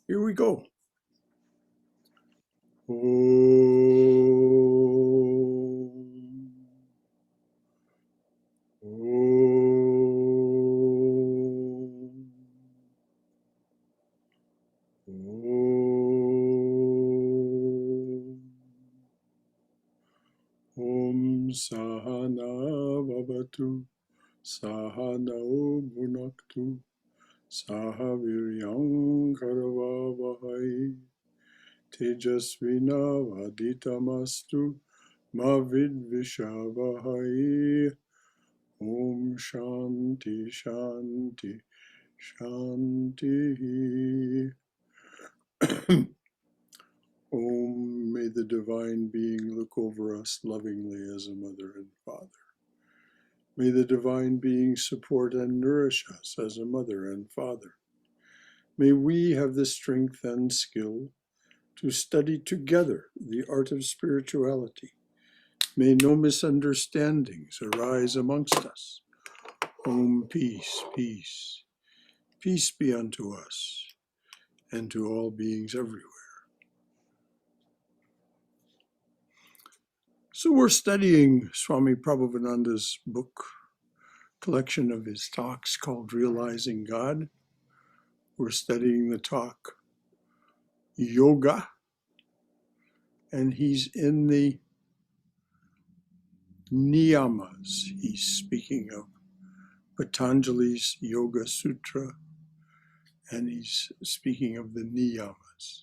Here we go. Om Sahana Vavatu Sahanao Bhunaktu Sahaviryam Karavavahai Tejasvina Vaditamastu Mavidvishavahai. Om Shanti Shanti Shanti. Om, may the Divine Being look over us lovingly as a mother and father. May the Divine Being support and nourish us as a mother and father. May we have the strength and skill to study together the art of spirituality. May no misunderstandings arise amongst us. Om, peace, peace. Peace be unto us and to all beings everywhere. So we're studying Swami Prabhavananda's book, collection of his talks called Realizing God. We're studying the talk Yoga, and he's in the niyamas. He's speaking of Patanjali's Yoga Sutra, and he's speaking of the niyamas.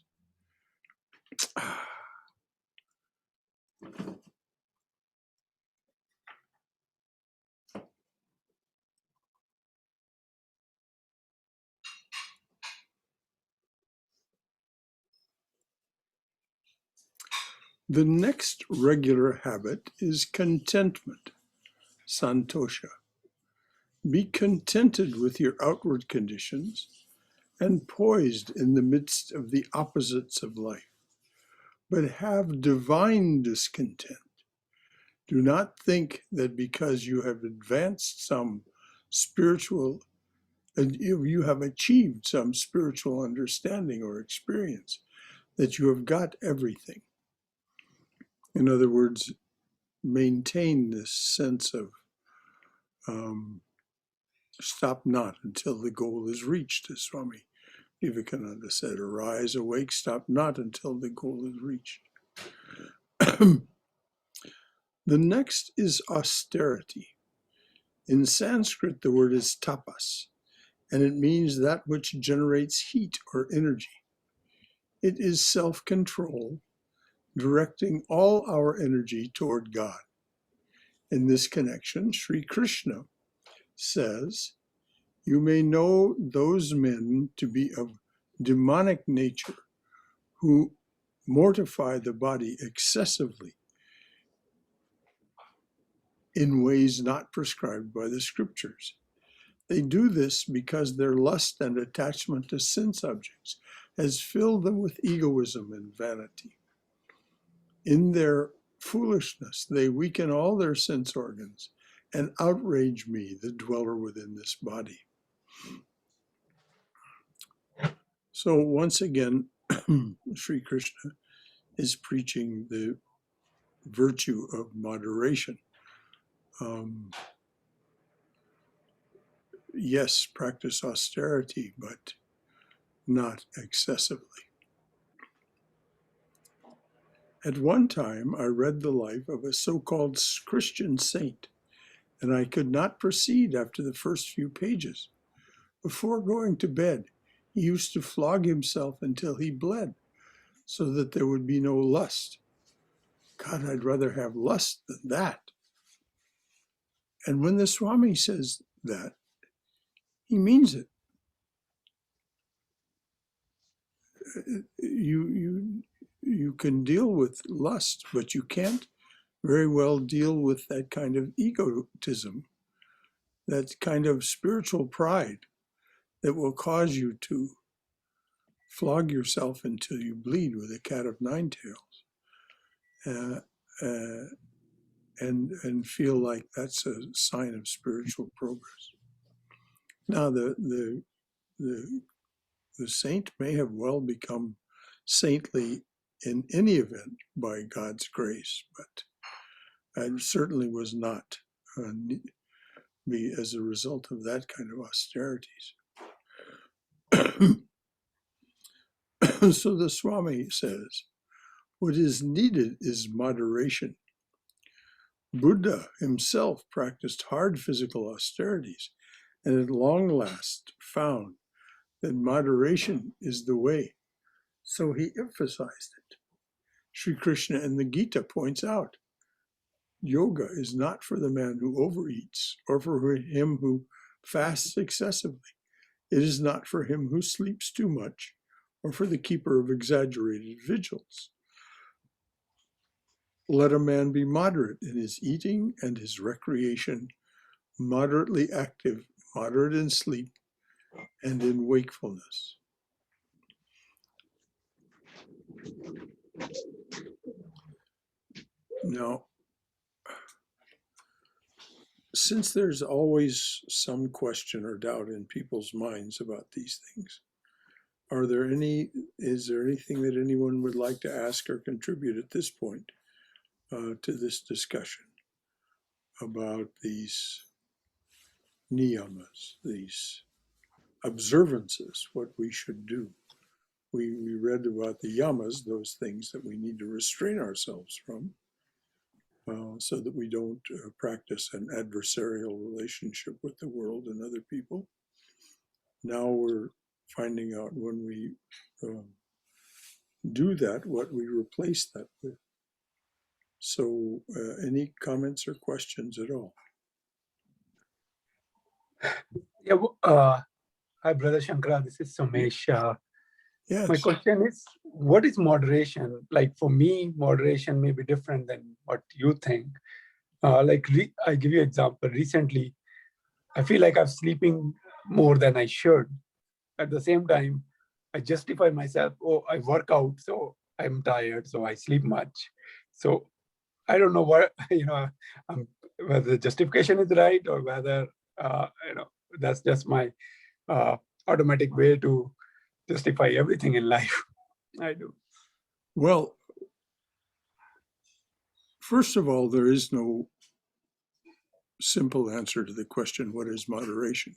The next regular habit is contentment, santosha. Be contented with your outward conditions and poised in the midst of the opposites of life, but have divine discontent. Do not think that because you have advanced some spiritual, you have achieved some spiritual understanding or experience, that you have got everything. In other words, maintain this sense of stop not until the goal is reached, as Swami Vivekananda said, arise, awake, stop not until the goal is reached. The next is austerity. In Sanskrit, the word is tapas, and it means that which generates heat or energy. It is self-control, directing all our energy toward God. In this connection, Sri Krishna says, you may know those men to be of demonic nature who mortify the body excessively in ways not prescribed by the scriptures. They do this because their lust and attachment to sense objects has filled them with egoism and vanity. In their foolishness, they weaken all their sense organs and outrage me, the dweller within this body. So once again, Sri Krishna is preaching the virtue of moderation. Yes, practice austerity, but not excessively. At one time, I read the life of a so-called Christian saint, and I could not proceed after the first few pages. Before going to bed, he used to flog himself until he bled, so that there would be no lust. God, I'd rather have lust than that. And when the Swami says that, he means it. You can deal with lust, but you can't very well deal with that kind of egotism, that kind of spiritual pride that will cause you to flog yourself until you bleed with a cat of nine tails, and feel like that's a sign of spiritual progress. Now, the The saint may have well become saintly in any event by God's grace, but it certainly was not be as a result of that kind of austerities. So the Swami says, what is needed is moderation. Buddha himself practiced hard physical austerities and at long last found that moderation is the way. So he emphasized it. Sri Krishna in the Gita points out, yoga is not for the man who overeats or for him who fasts excessively. It is not for him who sleeps too much or for the keeper of exaggerated vigils. Let a man be moderate in his eating and his recreation, moderately active, moderate in sleep, and in wakefulness. Now, since there's always some question or doubt in people's minds about these things, is there anything that anyone would like to ask or contribute at this point to this discussion about these niyamas, these observances, what we should do? We read about the yamas, those things that we need to restrain ourselves from, so that we don't practice an adversarial relationship with the world and other people. Now we're finding out when we do that, what we replace that with. So any comments or questions at all? Yeah, hi, Brother Shankara. This is Somesh. Yes. My question is, what is moderation? Like for me, moderation may be different than what you think. I give you an example. Recently, I feel like I'm sleeping more than I should. At the same time, I justify myself, oh, I work out, so I'm tired, so I sleep much. So I don't know what, whether the justification is right or whether, that's just my automatic way to justify everything in life. I do. Well, first of all, there is no simple answer to the question, what is moderation?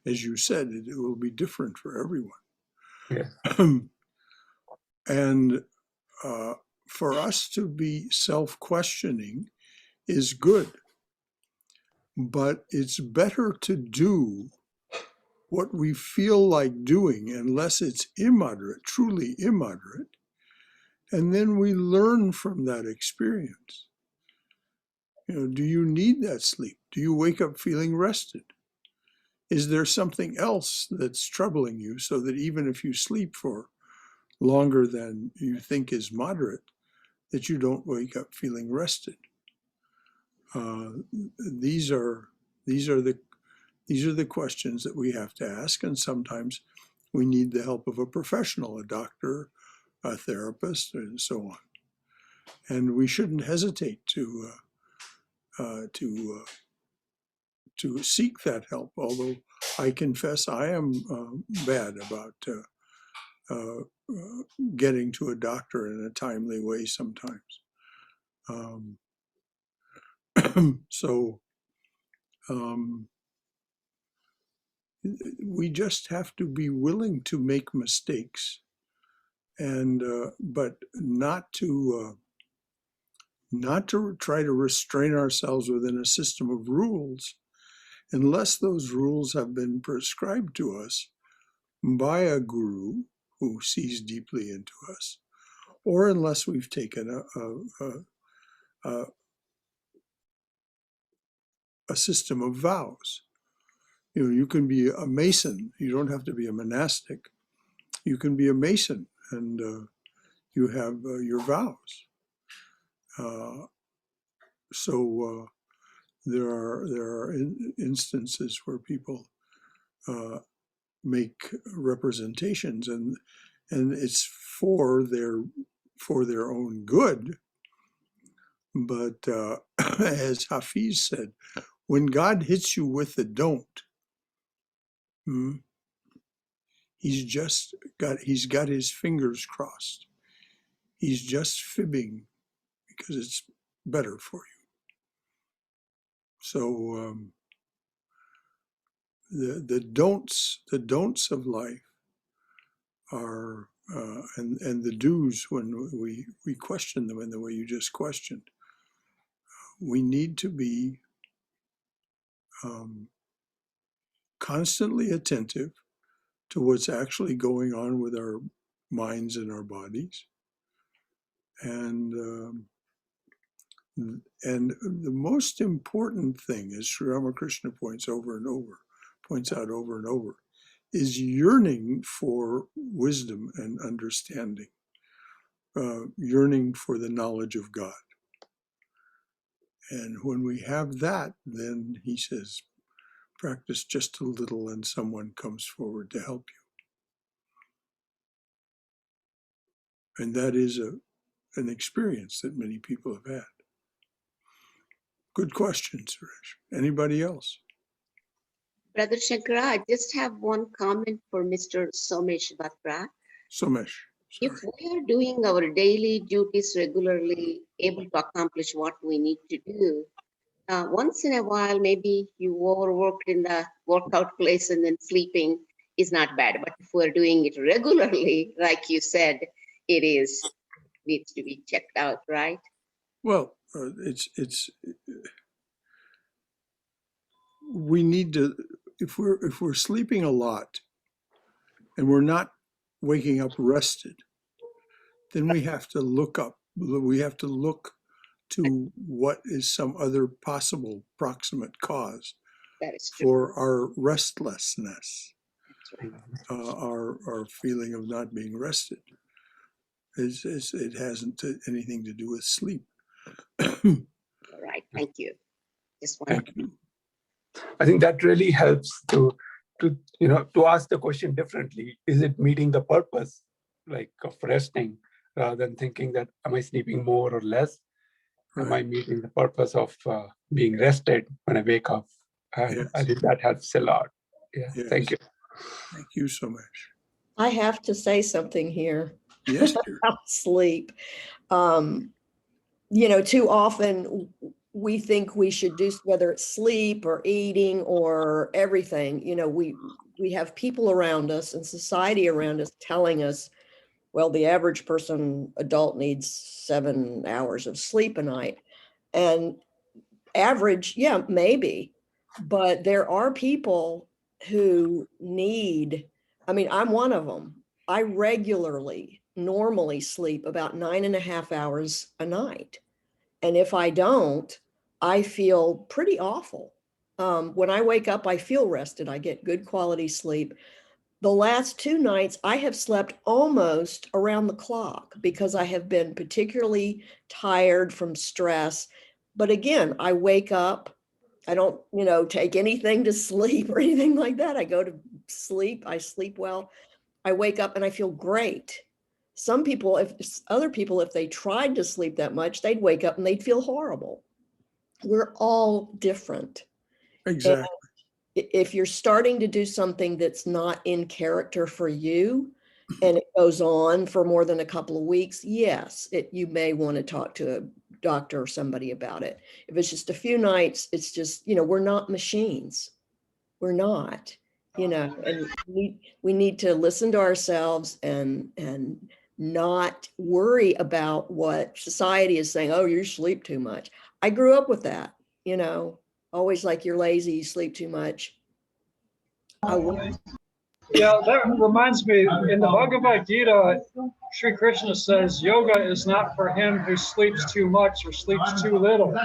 As you said, it will be different for everyone. Yeah. And for us to be self-questioning is good, but it's better to do what we feel like doing unless it's immoderate, truly immoderate, and then we learn from that experience. Do you need that sleep? Do you wake up feeling rested? Is there something else that's troubling you so that even if you sleep for longer than you think is moderate, that you don't wake up feeling rested? These are the questions that we have to ask, and sometimes we need the help of a professional, a doctor, a therapist, and so on. And we shouldn't hesitate to seek that help. Although I confess I am bad about getting to a doctor in a timely way sometimes. We just have to be willing to make mistakes, and but not to try to restrain ourselves within a system of rules, unless those rules have been prescribed to us by a guru who sees deeply into us, or unless we've taken a system of vows. You can be a Mason. You don't have to be a monastic. You can be a Mason, and you have your vows. So there are instances where people make representations, and it's for their own good. But as Hafiz said, when God hits you with the don't, he's got his fingers crossed. He's just fibbing because it's better for you. So the don'ts of life are and the do's when we question them in the way you just questioned. We need to be constantly attentive to what's actually going on with our minds and our bodies, and the most important thing, as Sri Ramakrishna points out over and over, is yearning for wisdom and understanding, yearning for the knowledge of God. And when we have that, then he says, practice just a little and someone comes forward to help you. And that is an experience that many people have had. Good question, Suresh. Anybody else? Brother Shankara, I just have one comment for Mr. Somesh Batra. Somesh, If sorry. we are doing our daily duties regularly, able to accomplish what we need to do, once in a while, maybe you overworked in the workout place and then sleeping is not bad. But if we're doing it regularly, like you said, it needs to be checked out, right? Well, we need to, if we're sleeping a lot and we're not waking up rested, then we have to look to what is some other possible proximate cause That is true. for our restlessness, That's right. our feeling of not being rested. It hasn't anything to do with sleep. All right. Thank you. Just one. Thank you. I think that really helps to ask the question differently. Is it meeting the purpose, like of resting, rather than thinking that am I sleeping more or less? Am I Right. meeting the purpose of being rested when I wake up? And Yes. I think that helps a lot. Yeah. Yes. Thank you. Thank you so much. I have to say something here Yes, dear. about sleep. Too often we think we should do, whether it's sleep or eating or everything, we have people around us and society around us telling us, well, the average adult needs 7 hours of sleep a night. And average, yeah, maybe, but there are people who need, I'm one of them. I normally sleep about 9.5 hours a night. And if I don't, I feel pretty awful. When I wake up, I feel rested. I get good quality sleep. The last 2 nights, I have slept almost around the clock because I have been particularly tired from stress. But again, I wake up, I don't, take anything to sleep or anything like that. I go to sleep, I sleep well, I wake up and I feel great. Other people, if they tried to sleep that much, they'd wake up and they'd feel horrible. We're all different. Exactly. If you're starting to do something that's not in character for you and it goes on for more than a couple of weeks, yes, you may want to talk to a doctor or somebody about it. If it's just a few nights, it's just, we're not machines. We're not, and we need to listen to ourselves and not worry about what society is saying. Oh, you sleep too much. I grew up with that, always like you're lazy, you sleep too much. Yeah, that reminds me, in the Bhagavad Gita, Sri Krishna says yoga is not for him who sleeps too much or sleeps too little.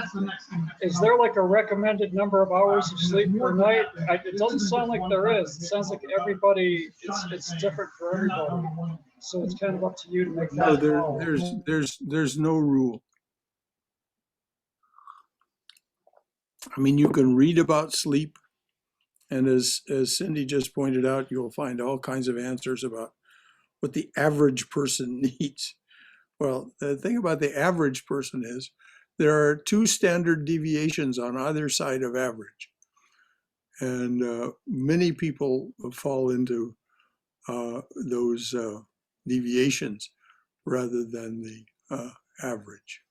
Is there like a recommended number of hours of sleep per night? It doesn't sound like there is. It sounds like it's different for everybody. So it's kind of up to you to make No, that call. there's no rule. You can read about sleep, and as Cindy just pointed out, you'll find all kinds of answers about what the average person needs. Well, the thing about the average person is there are 2 standard deviations on either side of average. And many people fall into those deviations rather than the average.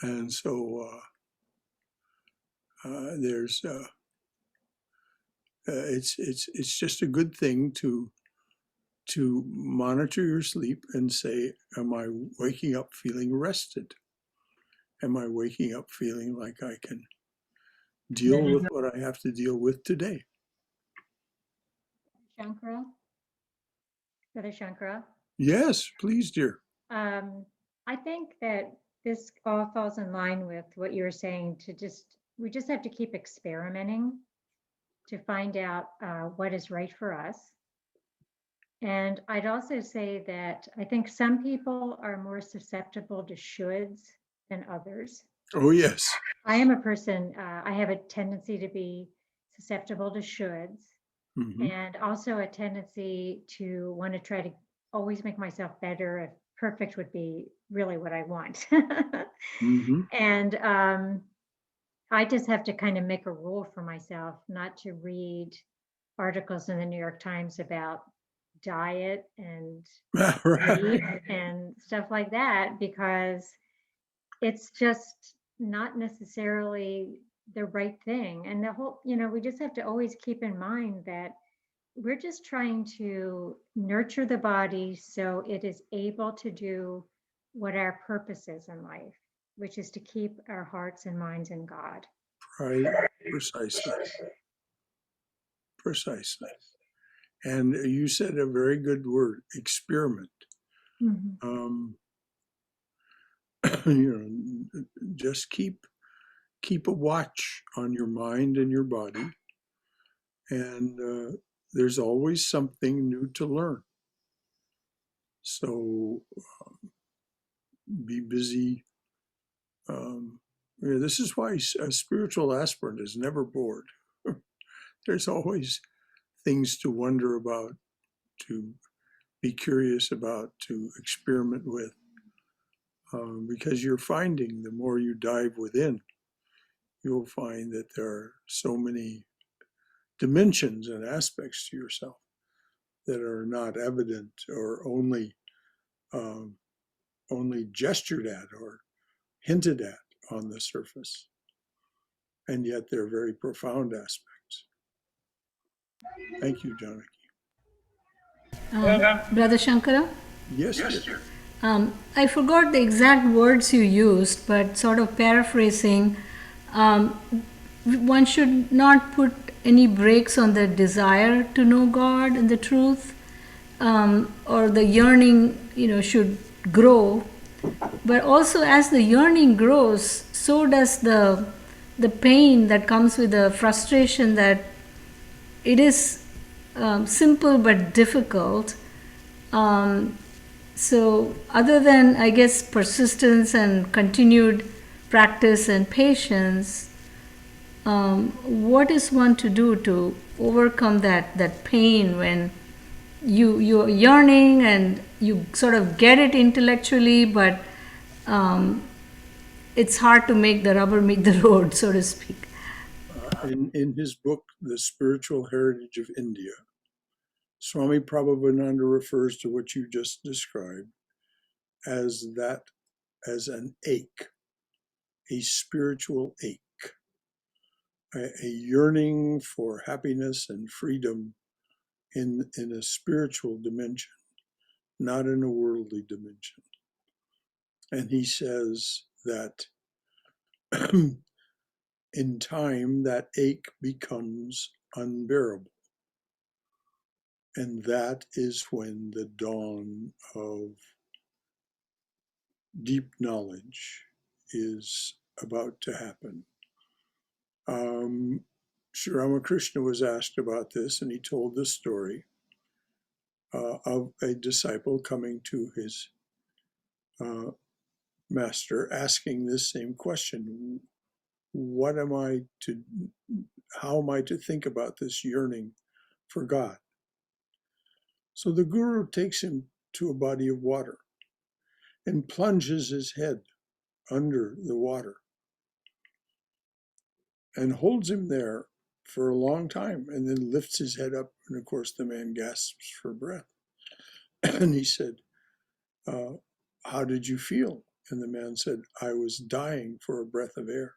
And so there's it's just a good thing to monitor your sleep and say, am I waking up feeling rested? Am I waking up feeling like I can deal with what I have to deal with today? Shankara, Brother Shankara. Yes, please, dear. I think that this all falls in line with what you were saying, we just have to keep experimenting to find out what is right for us. And I'd also say that I think some people are more susceptible to shoulds than others. Oh, yes. I am a person, I have a tendency to be susceptible to shoulds, and also a tendency to want to try to always make myself better. If perfect would be really what I want. And I just have to kind of make a rule for myself not to read articles in the New York Times about diet and sleep and stuff like that, because it's just not necessarily the right thing. And the whole, we just have to always keep in mind that we're just trying to nurture the body so it is able to do what our purpose is in life, which is to keep our hearts and minds in God. Right, precisely. Precisely. And you said a very good word, experiment. Just keep a watch on your mind and your body, and there's always something new to learn. So be busy. This is why a spiritual aspirant is never bored. There's always things to wonder about, to be curious about, to experiment with, because you're finding the more you dive within, you'll find that there are so many dimensions and aspects to yourself that are not evident or only gestured at or hinted at on the surface, and yet they're very profound aspects. Thank you, Janaki. Brother Shankara? Yes, dear. I forgot the exact words you used, but sort of paraphrasing, one should not put any brakes on the desire to know God and the truth, or the yearning, should grow. But also, as the yearning grows, so does the pain that comes with the frustration that it is simple but difficult. So other than, I guess, persistence and continued practice and patience, what is one to do to overcome that pain when you're yearning and you sort of get it intellectually, but it's hard to make the rubber meet the road, so to speak? In his book, The Spiritual Heritage of India, Swami Prabhavananda refers to what you just described as an ache, a spiritual ache, a yearning for happiness and freedom in a spiritual dimension, not in a worldly dimension. And he says that in time, that ache becomes unbearable. And that is when the dawn of deep knowledge is about to happen. Sri Ramakrishna was asked about this, and he told the story of a disciple coming to his master, asking this same question: how am I to think about this yearning for God? So the guru takes him to a body of water and plunges his head under the water and holds him there for a long time and then lifts his head up. And of course, the man gasps for breath. And he said, how did you feel? And the man said, I was dying for a breath of air.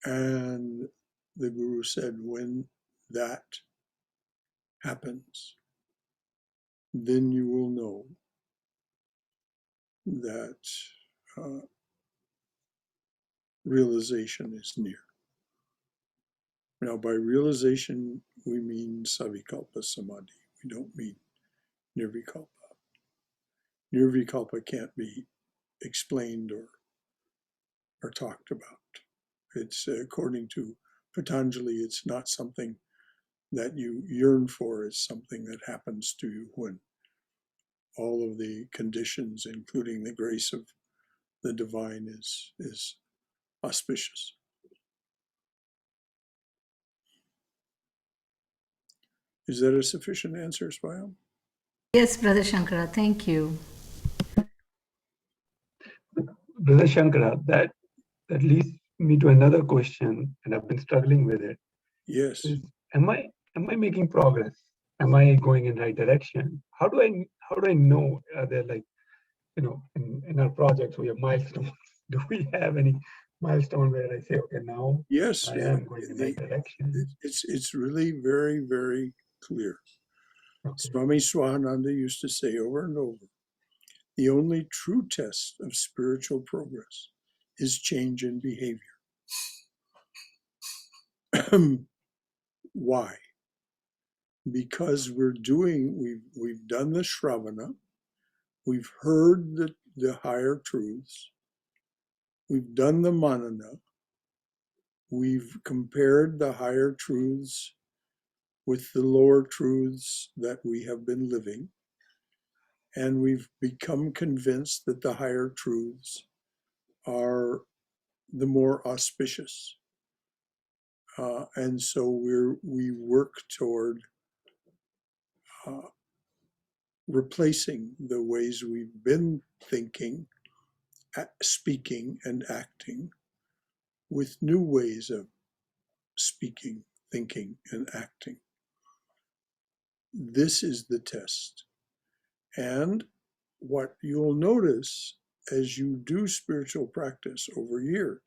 And the Guru said, when that happens, then you will know that realization is near. Now, by realization, we mean savikalpa samadhi. We don't mean nirvikalpa. Nirvikalpa can't be explained or talked about. It's according to Patanjali, it's not something that you yearn for. It's something that happens to you when all of the conditions, including the grace of the divine, is auspicious. Is that a sufficient answer, Swayam? Yes, Brother Shankara, thank you. Brother Shankara, that leads me to another question, and I've been struggling with it. Yes. Is, am I making progress? Am I going in the right direction? How do I know? Are there, like, in our projects we have milestones? Do we have any milestone where I say, okay, now Yes, I am going in the right direction? it's really very, very clear. Okay. Swami Swahananda used to say over and over, the only true test of spiritual progress is change in behavior. Why? Because we've done the Shravana, we've heard the higher truths, we've done the Manana, we've compared the higher truths with the lower truths that we have been living, and we've become convinced that the higher truths are the more auspicious. And so we work toward replacing the ways we've been thinking, speaking, and acting with new ways of speaking, thinking, and acting. This is the test. And what you'll notice as you do spiritual practice over years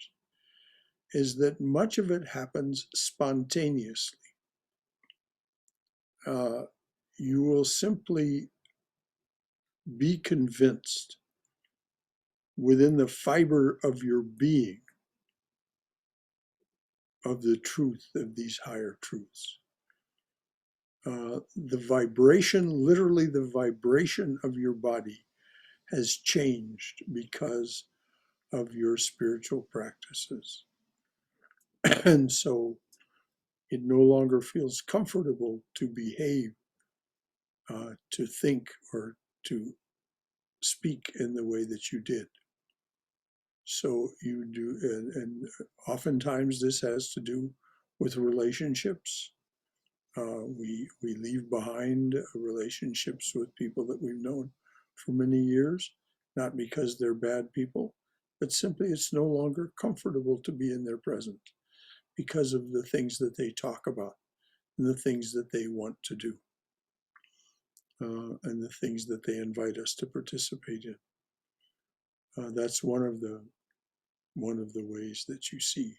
is that much of it happens spontaneously. You will simply be convinced within the fiber of your being of the truth of these higher truths. The vibration, literally the vibration of your body has changed because of your spiritual practices. And so it no longer feels comfortable to behave, to think, or to speak in the way that you did. So you do, and oftentimes this has to do with relationships. We leave behind relationships with people that we've known for many years, not because they're bad people, but simply it's no longer comfortable to be in their presence because of the things that they talk about and the things that they want to do, and the things that they invite us to participate in. That's one of the ways that you see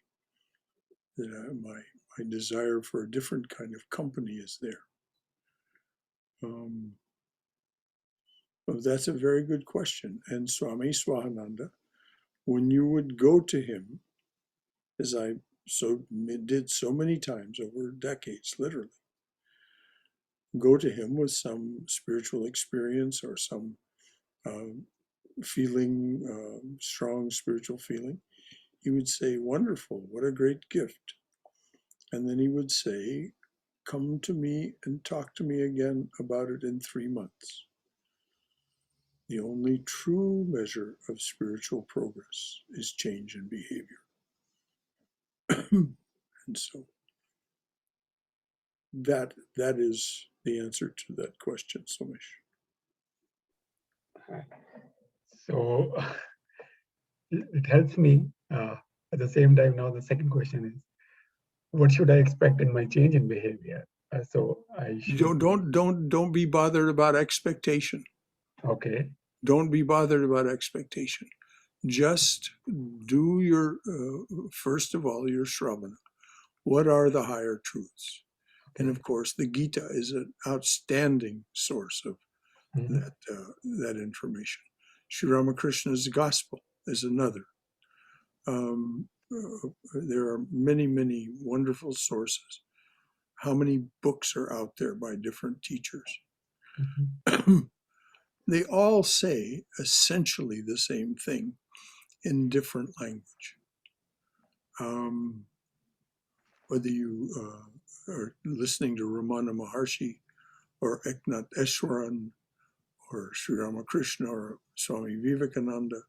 that my desire for a different kind of company is there. That's a very good question. And Swami Swahananda, when you would go to him, as I did so many times over decades, literally, go to him with some spiritual experience or some feeling, strong spiritual feeling, he would say, wonderful, what a great gift. And then he would say, come to me and talk to me again about it in 3 months. The only true measure of spiritual progress is change in behavior. And so that is the answer to that question, Somesh. So it helps me. At the same time, now the second question is, what should I expect in my change in behavior? So I should. Don't be bothered about expectation. Okay. Don't be bothered about expectation. Just do your, first of all, your Shravana. What are the higher truths? And of course, the Gita is an outstanding source of that information. Sri Ramakrishna's Gospel is another. There are many, many wonderful sources. How many books are out there by different teachers? They all say essentially the same thing in different language. Whether you are listening to Ramana Maharshi or Eknath Eswaran or Sri Ramakrishna or Swami Vivekananda,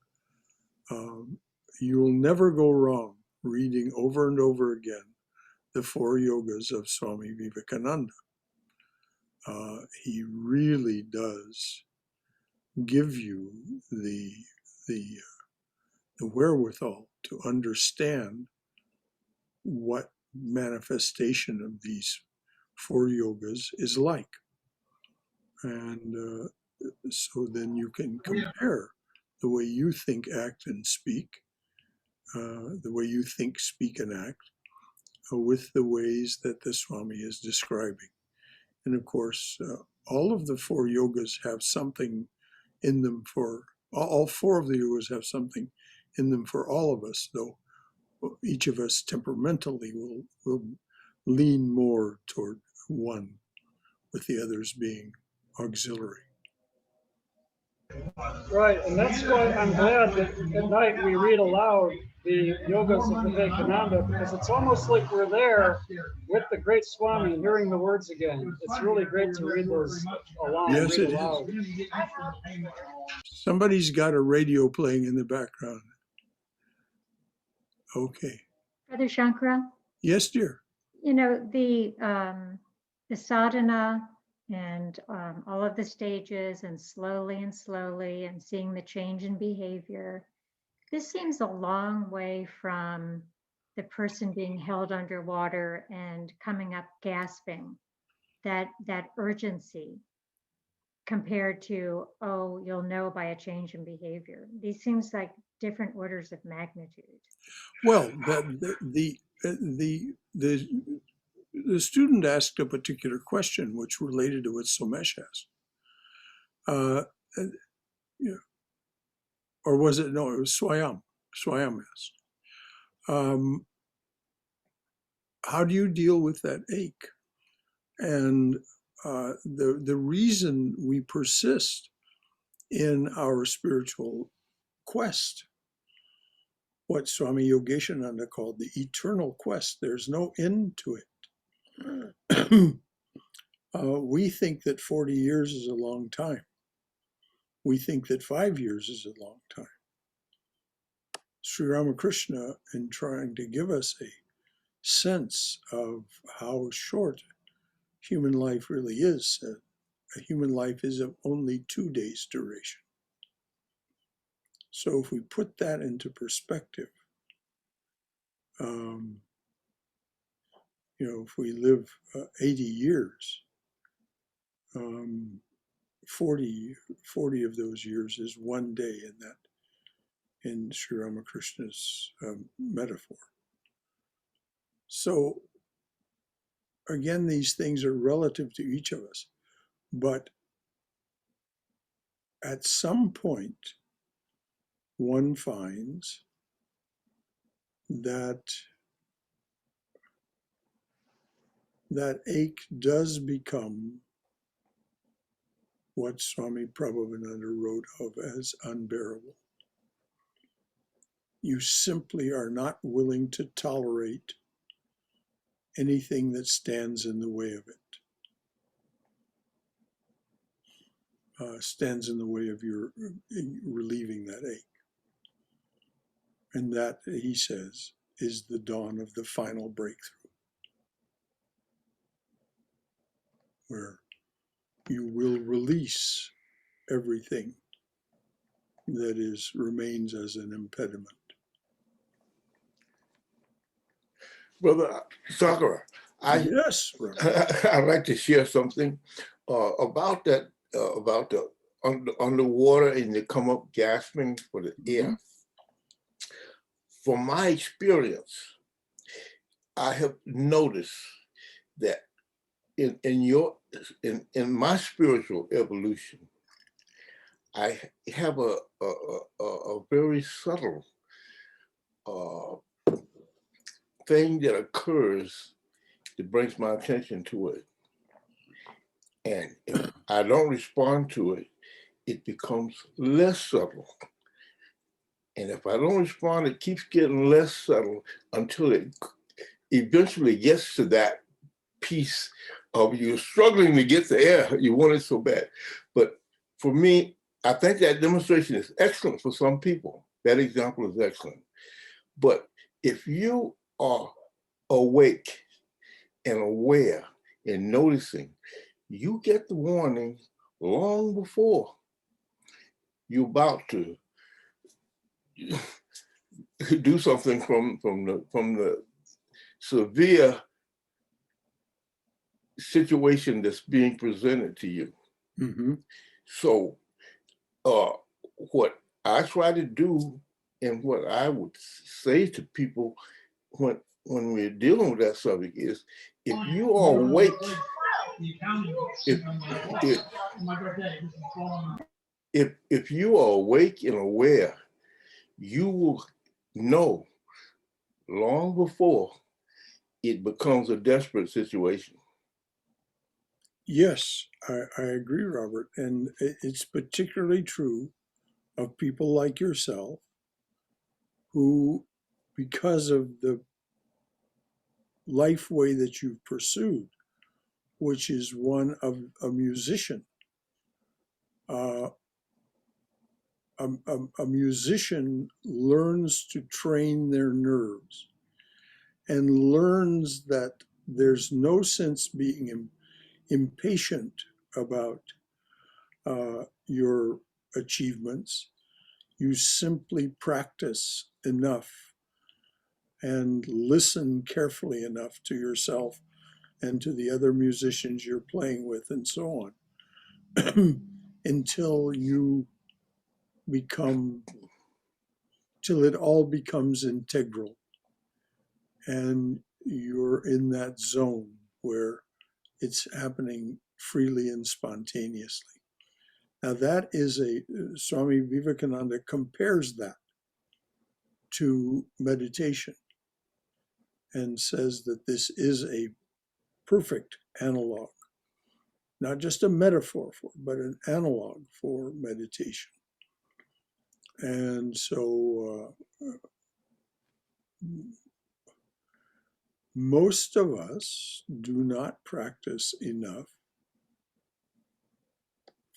you will never go wrong reading over and over again the 4 yogas of Swami Vivekananda. He really does give you the wherewithal to understand what manifestation of these 4 yogas is like. And so then you can compare the way you think, act, and speak, the way you think, speak, and act, with the ways that the Swami is describing. And of course, all of the 4 yogas have something in them for, all 4 of the yogas have something in them for all of us, though each of us temperamentally will lean more toward one, with the others being auxiliary. Right, and that's why I'm glad that at night we read aloud the yogas of Vivekananda, because it's almost like we're there with the great Swami hearing the words again. It's really great to read those aloud. Yes, it is. Somebody's got a radio playing in the background. Okay. Brother Shankara? Yes, dear. You know, the sadhana and all of the stages and slowly and seeing the change in behavior. This seems a long way from the person being held underwater and coming up gasping, that urgency compared to, oh, you'll know by a change in behavior. These seems like different orders of magnitude. Well, the student asked a particular question which related to what Somesh asked. Or was it, no, it was Swayam. Swayam asked. How do you deal with that ache? And the reason we persist in our spiritual quest, what Swami Yogeshananda called the eternal quest, there's no end to it. We think that 40 years is a long time. We think that 5 years is a long time. Sri Ramakrishna, in trying to give us a sense of how short human life really is, said a human life is of only 2 days' duration. So if we put that into perspective, if we live 80 years, 40 of those years is 1 day in Sri Ramakrishna's metaphor. So again, these things are relative to each of us, but at some point, one finds that ache does become what Swami Prabhavananda wrote of as unbearable. You simply are not willing to tolerate anything that stands in the way of it, stands in the way of your relieving that ache. And that, he says, is the dawn of the final breakthrough, where you will release everything that remains as an impediment. Brother Shankara, Yes, Robert. I'd like to share something about that, about the underwater and you come up gasping for the air. From my experience, I have noticed that in my spiritual evolution, I have a very subtle thing that occurs that brings my attention to it. And if I don't respond to it, it becomes less subtle. And if I don't respond, it keeps getting less subtle until it eventually gets to that piece of you're struggling to get the air. You want it so bad. But for me, I think that demonstration is excellent for some people. That example is excellent. But if you are awake and aware and noticing, you get the warning long before you're about to do something from the severe situation that's being presented to you. So what I try to do and what I would say to people when we're dealing with that subject is, if you are awake, if you are awake and aware, you will know long before it becomes a desperate situation. Yes, I agree, Robert. And it's particularly true of people like yourself who, because of the life way that you've pursued, which is one of a musician, a musician learns to train their nerves and learns that there's no sense being impatient about your achievements. You simply practice enough and listen carefully enough to yourself and to the other musicians you're playing with and so on until you become, till it all becomes integral and you're in that zone where it's happening freely and spontaneously. Now that is Swami Vivekananda compares that to meditation and says that this is a perfect analog, not just a metaphor for, but an analog for meditation. And so most of us do not practice enough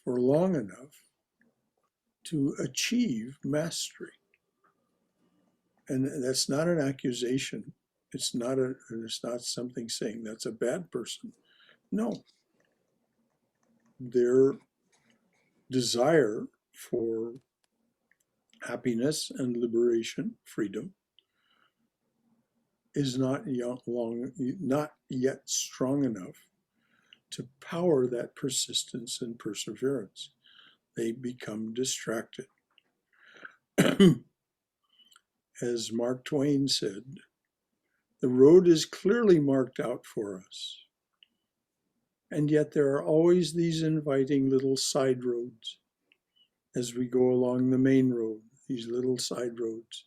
for long enough to achieve mastery. And that's not an accusation. It's not something saying that's a bad person. No. Their desire for happiness and liberation, freedom, is not yet strong enough to power that persistence and perseverance. They become distracted. As Mark Twain said, the road is clearly marked out for us. And yet there are always these inviting little side roads as we go along the main road, these little side roads.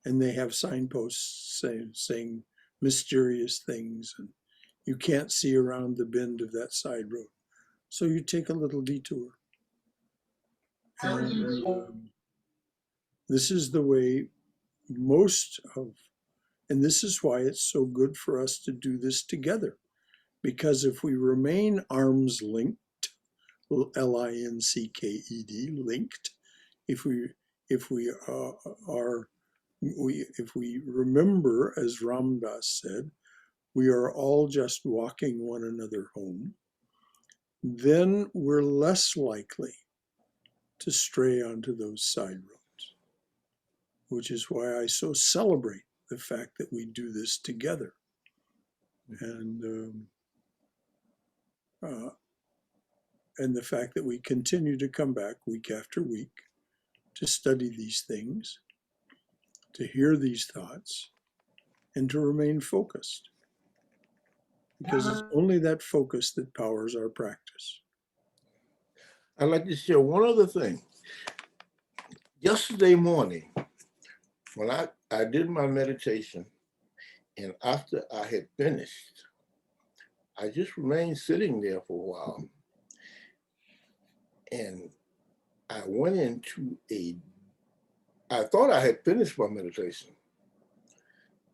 And they have signposts saying mysterious things, and you can't see around the bend of that side road. So you take a little detour. And this is the way and this is why it's so good for us to do this together. Because if we remain arms linked, L-I-N-C-K-E-D, linked, if we remember, as Ram Dass said, we are all just walking one another home, then we're less likely to stray onto those side roads, which is why I so celebrate the fact that we do this together. And the fact that we continue to come back week after week to study these things, to hear these thoughts, and to remain focused. Because it's only that focus that powers our practice. I'd like to share one other thing. Yesterday morning, when I did my meditation, and after I had finished, I just remained sitting there for a while. And I went into I thought I had finished my meditation,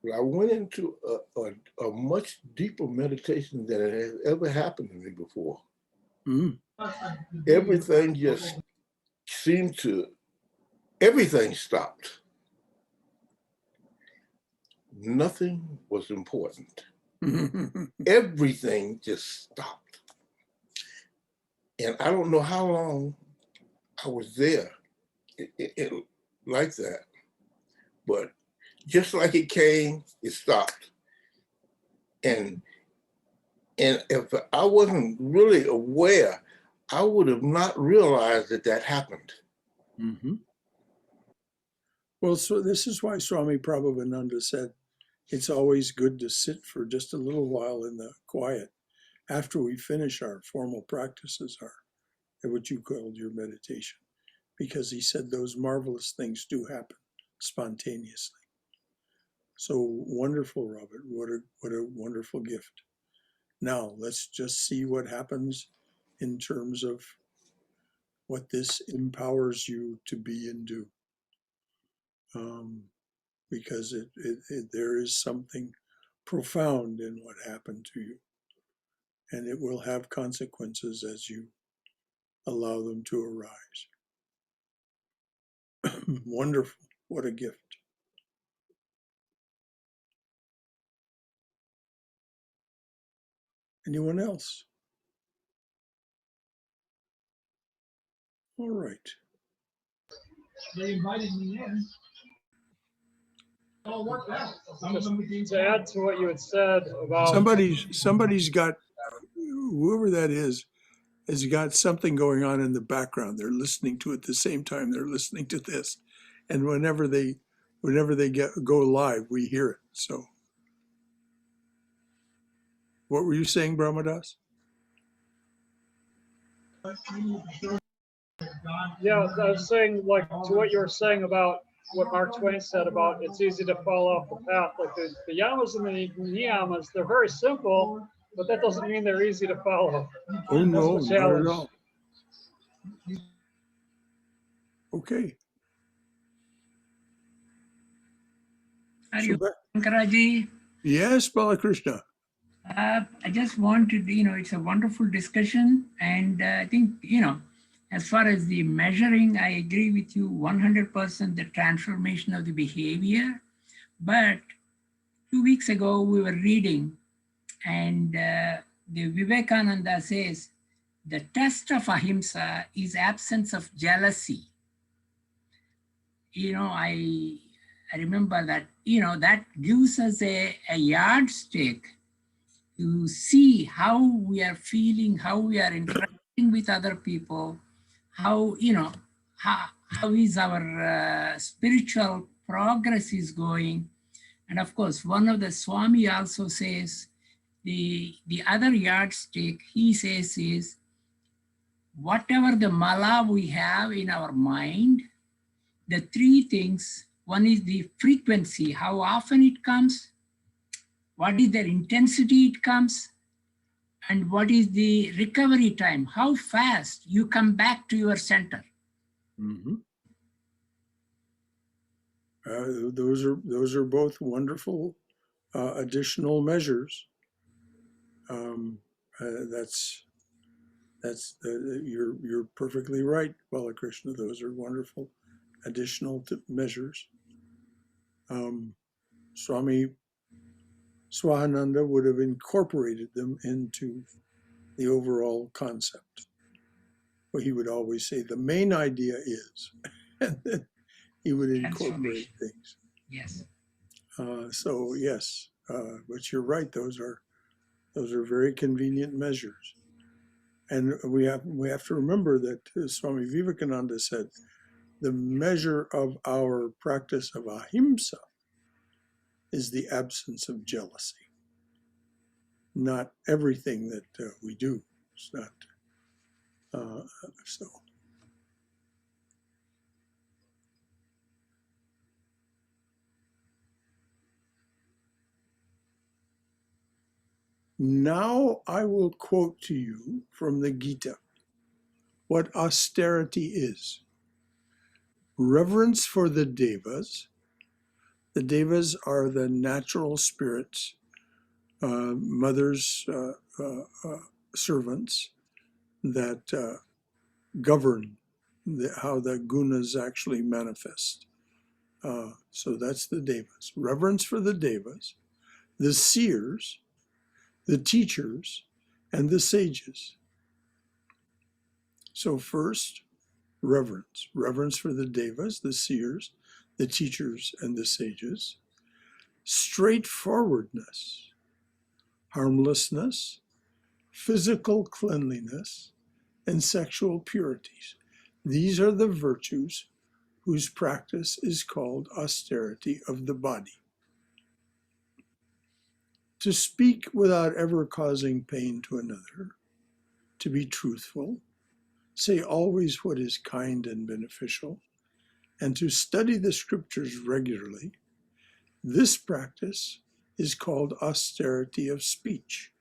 but I went into a much deeper meditation than it has ever happened to me before. Mm. Everything just seemed everything stopped. Nothing was important. Everything just stopped. And I don't know how long I was there like that. But just like it came, it stopped. And if I wasn't really aware, I would have not realized that happened. Mm-hmm. Well, so this is why Swami Prabhavananda said, it's always good to sit for just a little while in the quiet after we finish our formal practices, what you called your meditation, because he said those marvelous things do happen spontaneously. So wonderful, Robert. What a wonderful gift. Now let's just see what happens in terms of what this empowers you to be and do. Because there is something profound in what happened to you. And it will have consequences as you allow them to arise. Wonderful. What a gift. Anyone else? All right. They invited me in. All worked out. Just to add to what you had said about Somebody's got, whoever that is, has got something going on in the background. They're listening to it at the same time they're listening to this. And whenever they go live, we hear it. So what were you saying, Brahmadas? Yeah, I was saying, like, to what you were saying about what Mark Twain said about it's easy to fall off the path. Like the yamas and the niyamas, they're very simple, but that doesn't mean they're easy to follow. Oh, no, That's the not challenge. at all. Okay. Are So you Shankaraji? yes, Balakrishna. I just wanted, it's a wonderful discussion. And I think, as far as the measuring, I agree with you 100% the transformation of the behavior. But 2 weeks ago, we were reading, and the Vivekananda says, the test of ahimsa is absence of jealousy. I remember that, that gives us a yardstick to see how we are feeling, how we are interacting with other people, how is our spiritual progress is going. And of course, one of the Swami also says, the other yardstick he says is, whatever the mala we have in our mind, the three things, one is the frequency, how often it comes, what is the intensity it comes, and what is the recovery time, how fast you come back to your center. Mm-hmm. Those are both wonderful additional measures. You're perfectly right, Balakrishna. Those are wonderful additional measures. Swami Swahananda would have incorporated them into the overall concept. Well, he would always say the main idea is, and then he would incorporate things. Yes. So yes, but you're right. Those are Those are very convenient measures. And we have to remember that Swami Vivekananda said, the measure of our practice of ahimsa is the absence of jealousy. Not everything that we do. It's not so. Now I will quote to you from the Gita what austerity is. Reverence for the devas. The devas are the natural spirits, mothers, servants that govern how the gunas actually manifest. So that's the devas. Reverence for the devas, the seers, the teachers, and the sages. So first, reverence. Reverence for the devas, the seers, the teachers, and the sages. Straightforwardness, harmlessness, physical cleanliness, and sexual purities. These are the virtues whose practice is called austerity of the body. To speak without ever causing pain to another, to be truthful, say always what is kind and beneficial, and to study the scriptures regularly, this practice is called austerity of speech.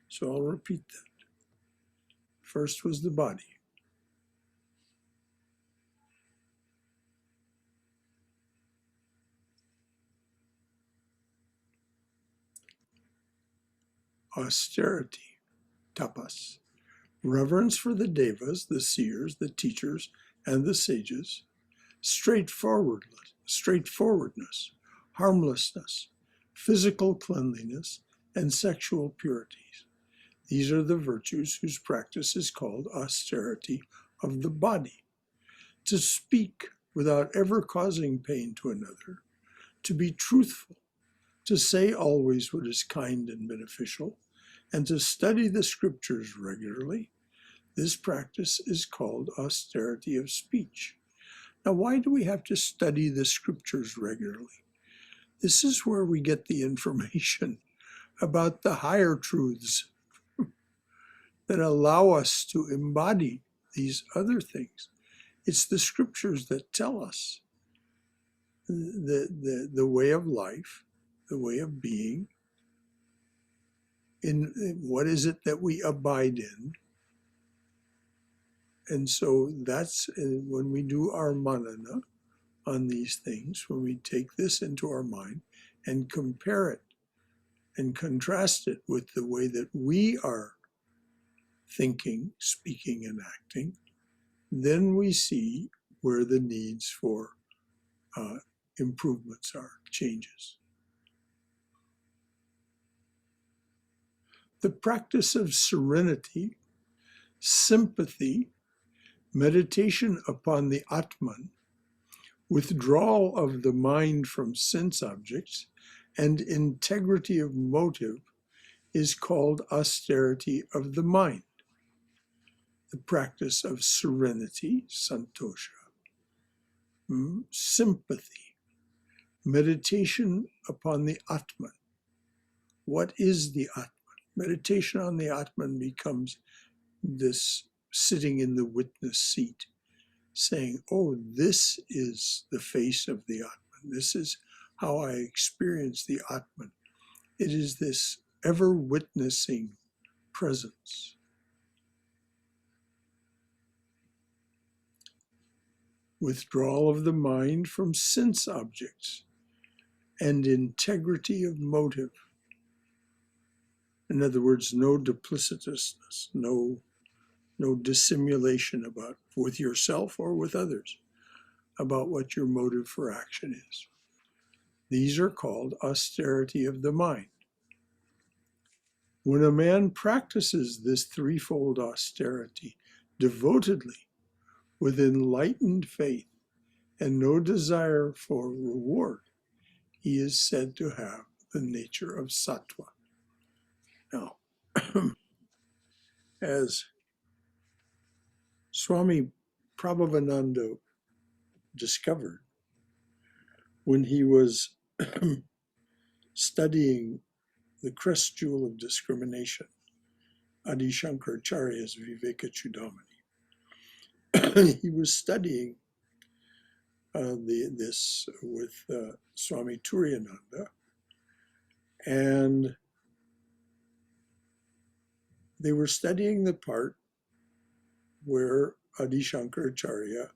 So I'll repeat that. First was the body. Austerity, tapas. Reverence for the devas, the seers, the teachers, and the sages. Straightforwardness, harmlessness, physical cleanliness, and sexual purities. These are the virtues whose practice is called austerity of the body. To speak without ever causing pain to another, to be truthful, to say always what is kind and beneficial, and to study the scriptures regularly. This practice is called austerity of speech. Now, why do we have to study the scriptures regularly? This is where we get the information about the higher truths that allow us to embody these other things. It's the scriptures that tell us the way of life, the way of being, in what is it that we abide in. And so that's when we do our manana on these things, when we take this into our mind and compare it and contrast it with the way that we are thinking, speaking, and acting, then we see where the needs for improvements are, changes. The practice of serenity, sympathy, meditation upon the Atman, withdrawal of the mind from sense objects, and integrity of motive is called austerity of the mind. The practice of serenity, santosha, sympathy, meditation upon the Atman. What is the Atman? Meditation on the Atman becomes this sitting in the witness seat, saying, oh, this is the face of the Atman. This is how I experience the Atman. It is this ever-witnessing presence. Withdrawal of the mind from sense objects and integrity of motive. In other words, no duplicitousness, no dissimulation about with yourself or with others about what your motive for action is. These are called austerity of the mind. When a man practices this threefold austerity devotedly, with enlightened faith and no desire for reward, he is said to have the nature of sattva. Now, as Swami Prabhavananda discovered when he was studying the crest jewel of discrimination, Adi Shankaracharya's Viveka Chudamani. He was studying this with Swami Turiyananda, and they were studying the part where Adi Shankaracharya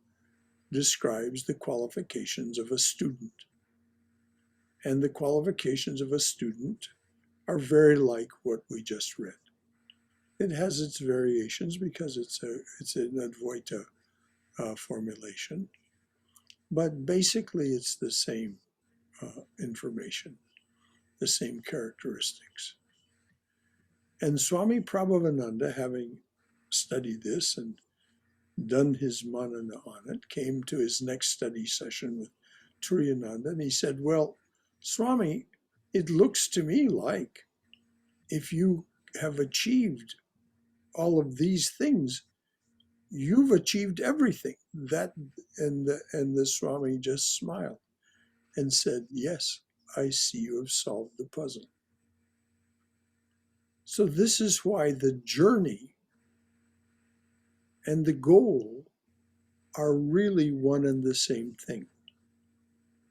describes the qualifications of a student. And the qualifications of a student are very like what we just read. It has its variations because it's an Advaita formulation, but basically it's the same information, the same characteristics. And Swami Prabhavananda, having studied this and done his manana on it, came to his next study session with Turiyananda, and he said, well, Swami, it looks to me like if you have achieved all of these things, you've achieved everything. And the Swami just smiled and said, yes, I see you have solved the puzzle. So this is why the journey and the goal are really one and the same thing.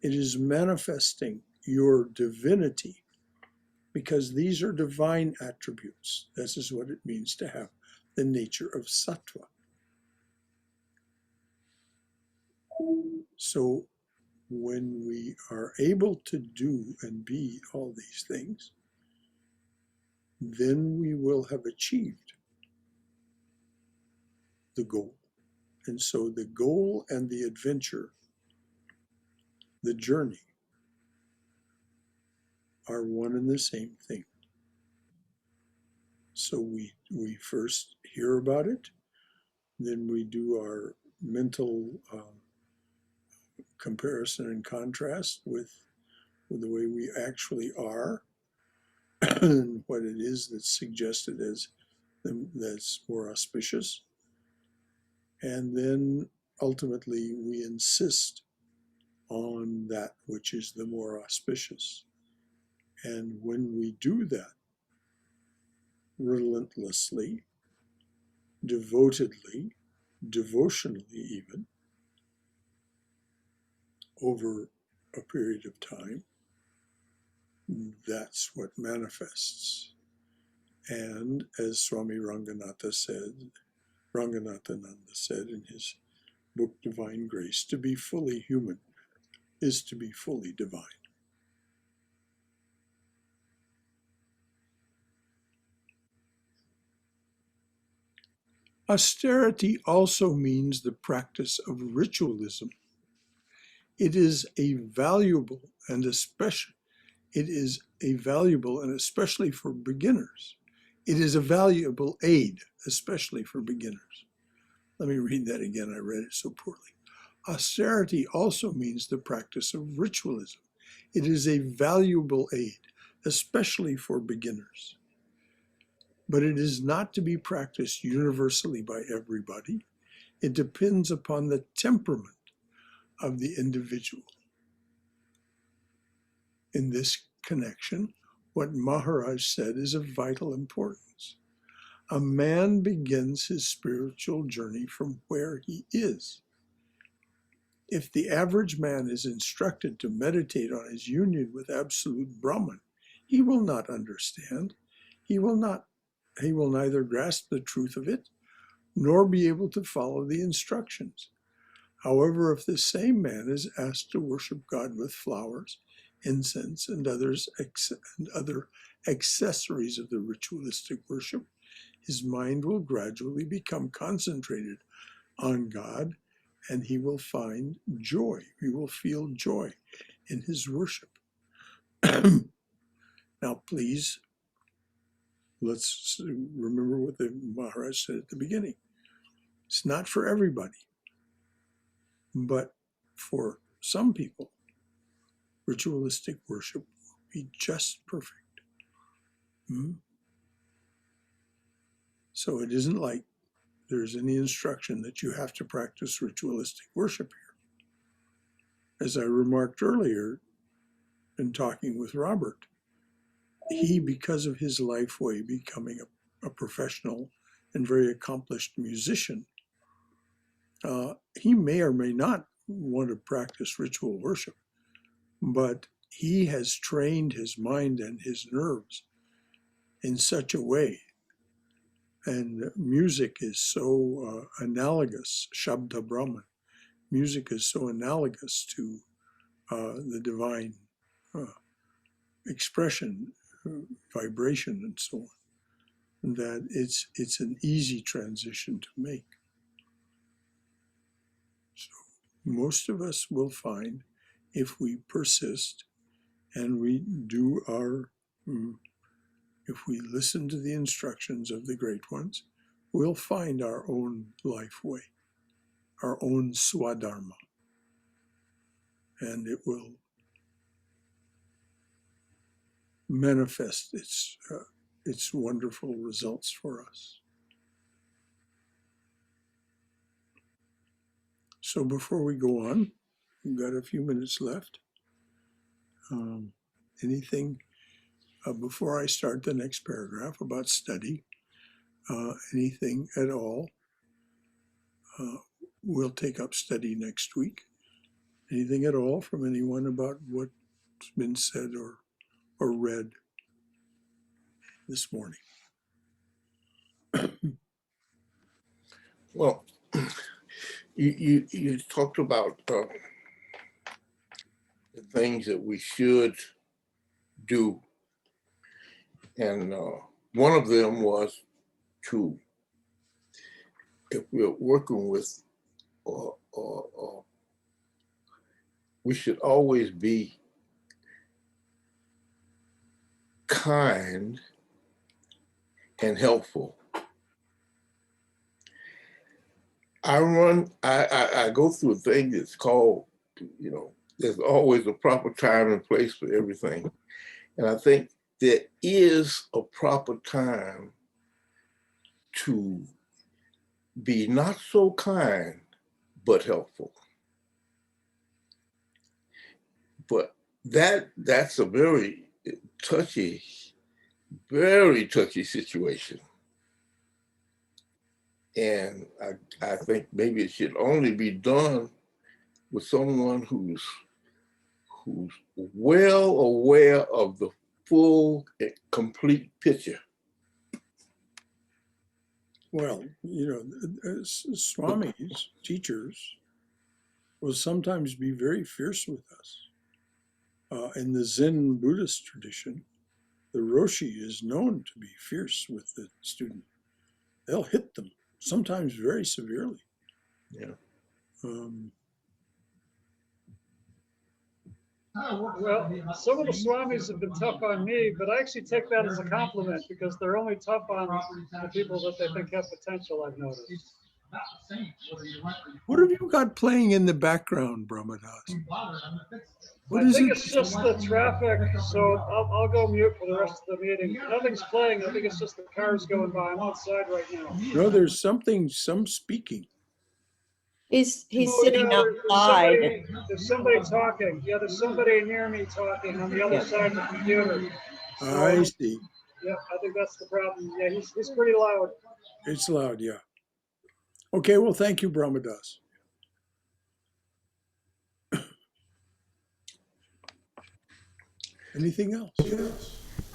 It is manifesting your divinity, because these are divine attributes. This is what it means to have the nature of sattva. So when we are able to do and be all these things, then we will have achieved the goal. And so the goal and the adventure, the journey, are one and the same thing. So we first hear about it, then we do our mental comparison and contrast with the way we actually are, and what it is that's suggested as that's more auspicious. And then ultimately we insist on that which is the more auspicious. And when we do that relentlessly, devotedly, devotionally even, over a period of time, that's what manifests. And as Swami Ranganathananda said in his book Divine Grace, to be fully human is to be fully divine. Austerity also means the practice of ritualism. It is a valuable and especially for beginners. It is a valuable aid, especially for beginners. Let me read that again. I read it so poorly. Austerity also means the practice of ritualism. It is a valuable aid, especially for beginners. But it is not to be practiced universally by everybody. It depends upon the temperament of the individual. In this connection, what Maharaj said is of vital importance. A man begins his spiritual journey from where he is. If the average man is instructed to meditate on his union with absolute Brahman, he will not understand. He will neither grasp the truth of it, nor be able to follow the instructions. However, if the same man is asked to worship God with flowers, incense, and other accessories of the ritualistic worship, his mind will gradually become concentrated on God, and he will find joy. He will feel joy in his worship. Now, please, let's remember what the Maharaj said at the beginning. It's not for everybody, but for some people, ritualistic worship will be just perfect. So it isn't like there's any instruction that you have to practice ritualistic worship here. As I remarked earlier in talking with Robert, he, because of his life way, becoming a professional and very accomplished musician, he may or may not want to practice ritual worship, but he has trained his mind and his nerves in such a way. And music is so analogous, Shabda Brahman, music is so analogous to the divine expression, vibration, and so on, that it's an easy transition to make. So most of us will find, if we persist and we do if we listen to the instructions of the great ones, we'll find our own life way, our own swadharma, and it will manifest its wonderful results for us. So before we go on, we've got a few minutes left. Anything before I start the next paragraph about study, anything at all? We'll take up study next week. Anything at all from anyone about what's been said or read this morning? Well, you talked about the things that we should do, and one of them was to, if we're working with, we should always be kind and helpful. I go through a thing that's called, there's always a proper time and place for everything. And I think there is a proper time to be not so kind, but helpful. But that's a very touchy situation. And I think maybe it should only be done with someone who's well aware of the full and complete picture. Well, Swami's teachers will sometimes be very fierce with us. In the Zen Buddhist tradition, the Roshi is known to be fierce with the student. They'll hit them, sometimes very severely. Yeah. Well, some of the Swamis have been tough on me, but I actually take that as a compliment because they're only tough on the people that they think have potential, I've noticed. What have you got playing in the background, Brahmadas? I think it's just the traffic, so I'll go mute for the rest of the meeting. Nothing's playing. I think it's just the cars going by. I'm outside right now. No, there's some speaking. He's Oh, sitting yeah, outside. there's somebody talking. Yeah, there's somebody near me talking on the other side of the computer. So, I see. yeah, I think that's the problem. Yeah, he's pretty loud. It's loud, yeah. Okay, well, thank you, Brahmadas. Anything else?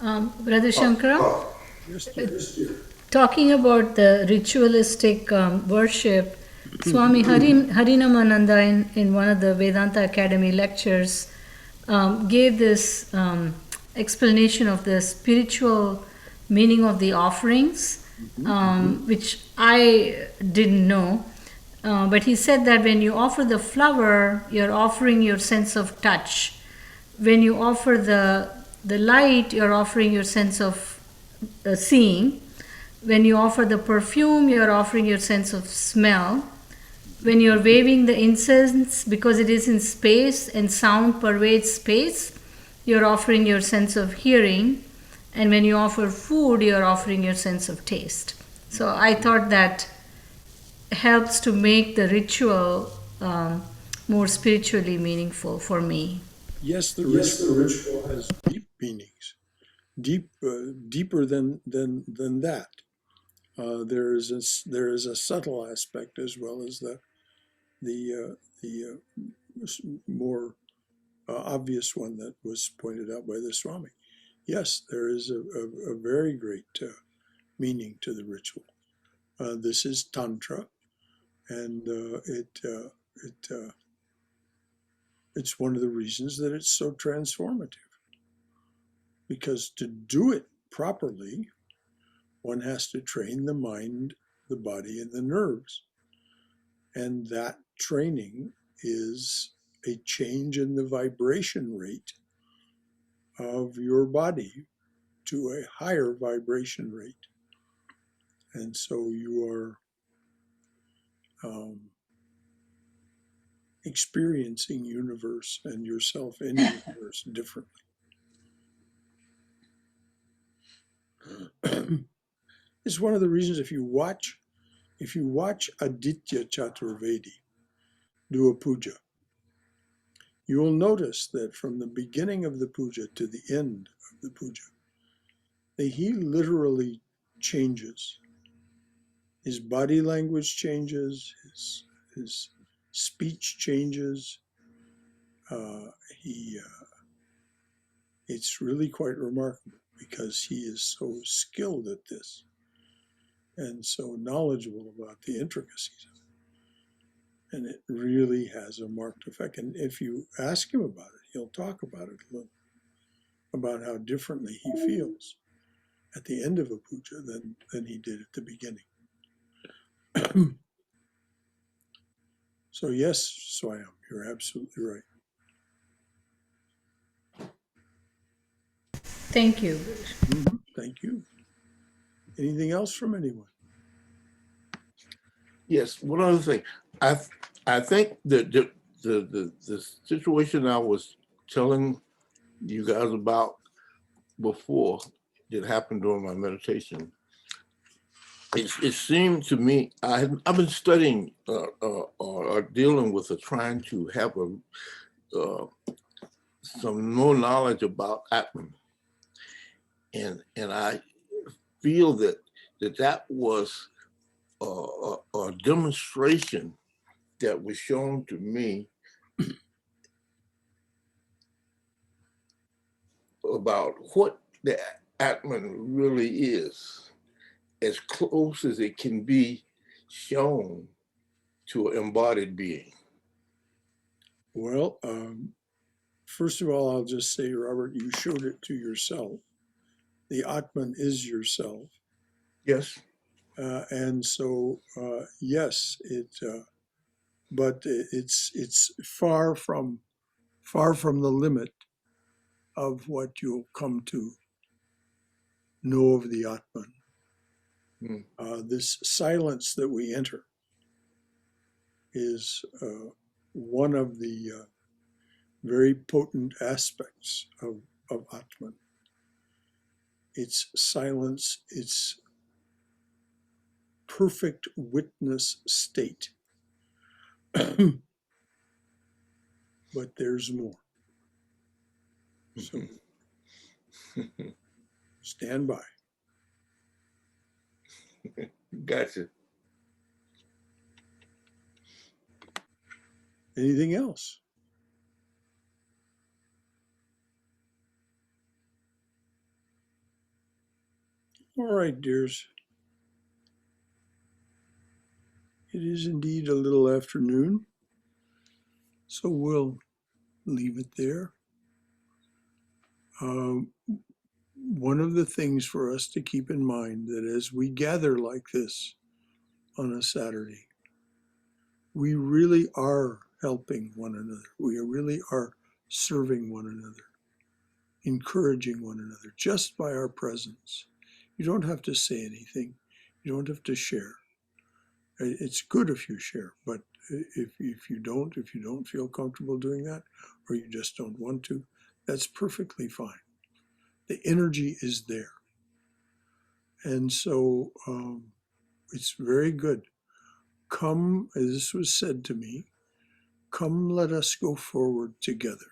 Brother Shankara, Yes, dear. talking about the ritualistic worship, Swami Harinamananda in one of the Vedanta Academy lectures gave this explanation of the spiritual meaning of the offerings, which I didn't know. But he said that when you offer the flower, you're offering your sense of touch. When you offer the light, you're offering your sense of seeing. When you offer the perfume, you're offering your sense of smell. When you're waving the incense, because it is in space and sound pervades space, you're offering your sense of hearing. And when you offer food, you're offering your sense of taste. So I thought that helps to make the ritual more spiritually meaningful for me. Yes, the ritual has deep meanings, deeper than that. There is a subtle aspect as well as the more obvious one that was pointed out by the Swami. Yes, there is a very great meaning to the ritual. This is Tantra, and it's one of the reasons that it's so transformative. Because to do it properly, one has to train the mind, the body, and the nerves. And that training is a change in the vibration rate of your body to a higher vibration rate. And so you are experiencing universe and yourself in universe differently. It's one of the reasons if you watch Aditya Chaturvedi do a puja, you will notice that from the beginning of the puja to the end of the puja, that he literally changes. His body language changes, his speech changes. It's really quite remarkable because he is so skilled at this and so knowledgeable about the intricacies of it. And it really has a marked effect. And if you ask him about it, he'll talk about it a little, about how differently he feels at the end of a puja than he did at the beginning. So yes, Swayam, you're absolutely right. Thank you. Thank you. Anything else from anyone? Yes, one other thing. I think that the situation I was telling you guys about before that happened during my meditation, it seemed to me, I've been studying or dealing with trying to have some more knowledge about Atman. And I feel that was a demonstration that was shown to me about what the Atman really is, as close as it can be shown to an embodied being. Well, first of all, I'll just say, Robert, you showed it to yourself. The Atman is yourself. Yes. And so, yes, but it's far from the limit of what you'll come to know of the Atman. This silence that we enter is one of the very potent aspects of Atman. It's silence, it's perfect witness state. But there's more. So stand by. Gotcha. Anything else? All right, dears. It is indeed a little afternoon, so we'll leave it there. One of the things for us to keep in mind that as we gather like this on a Saturday, we really are helping one another. We really are serving one another, encouraging one another just by our presence. You don't have to say anything. You don't have to share. It's good if you share, but if you don't feel comfortable doing that, or you just don't want to, that's perfectly fine. The energy is there. And so It's very good. Come, as this was said to me, come, let us go forward together.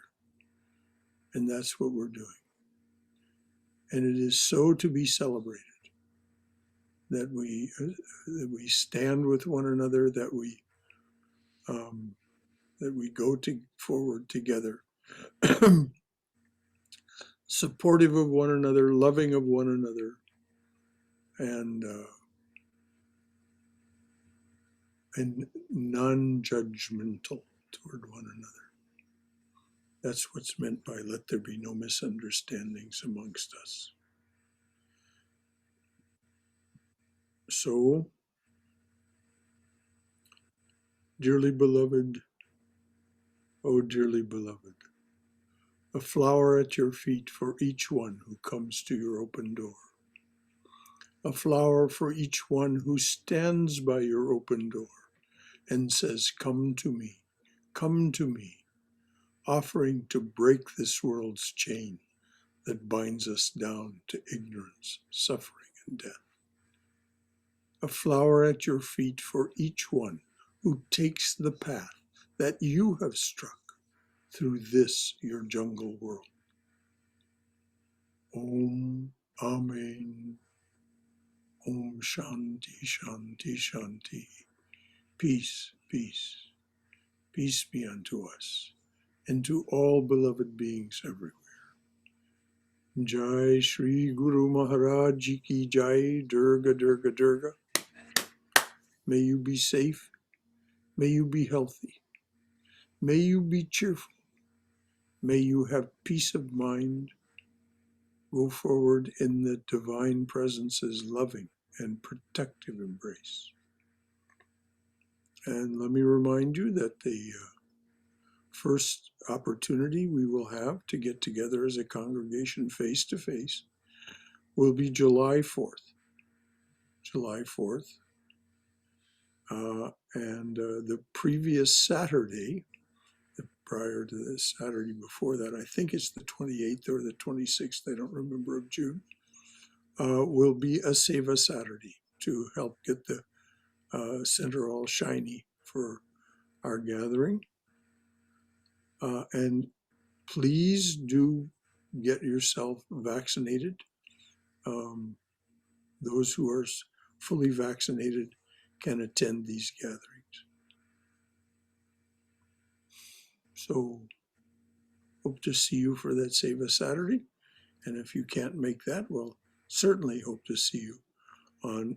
And that's what we're doing. And it is so to be celebrated that we stand with one another, that we go forward together, supportive of one another, loving of one another, and non-judgmental toward one another. That's what's meant by let there be no misunderstandings amongst us. So, dearly beloved, oh dearly beloved, a flower at your feet for each one who comes to your open door. A flower for each one who stands by your open door and says, come to me, offering to break this world's chain that binds us down to ignorance, suffering, and death. A flower at your feet for each one who takes the path that you have struck through this, your jungle world. Om, Amen. Om Shanti, Shanti, Shanti. Peace, peace. Peace be unto us and to all beloved beings everywhere. Jai Shri Guru Maharaj Ji Ki Jai, Durga, Durga, Durga. May you be safe. May you be healthy. May you be cheerful. May you have peace of mind. Go forward in the divine presence's loving and protective embrace. And let me remind you that the first opportunity we will have to get together as a congregation face to face will be July 4th. July 4th. And the previous Saturday, prior to the Saturday before that, I think it's the 28th or the 26th, I don't remember, of June, will be a Seva Saturday to help get the center all shiny for our gathering. And please do get yourself vaccinated. Those who are fully vaccinated can attend these gatherings. So hope to see you for that Seva Saturday. And if you can't make that, well, certainly hope to see you on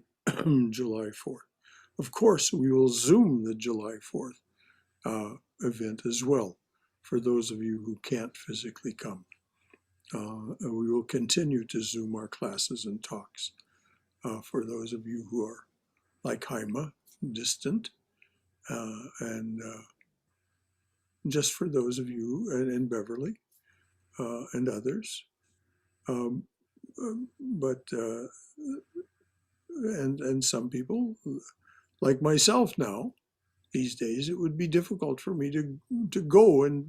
July 4th. Of course, we will Zoom the July 4th event as well for those of you who can't physically come. We will continue to Zoom our classes and talks for those of you who are like Haima, distant, and just for those of you in Beverly and others. And some people, like myself now, these days, it would be difficult for me to go and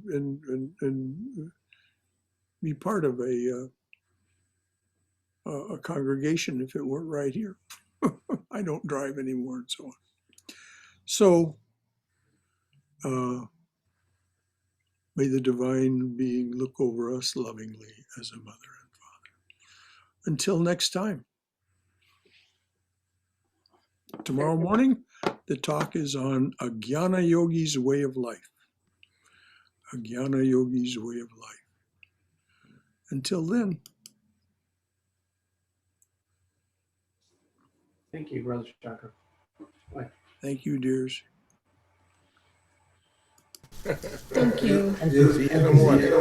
be part of a congregation if it weren't right here. I don't drive anymore and so on. So may the divine being look over us lovingly as a mother and father. Until next time. Tomorrow morning, the talk is on Ajnana Yogi's way of life. Ajnana Yogi's way of life. Until then. Thank you, Brother Shankara. Bye. Thank you, dears. Thank you. See you in the morning.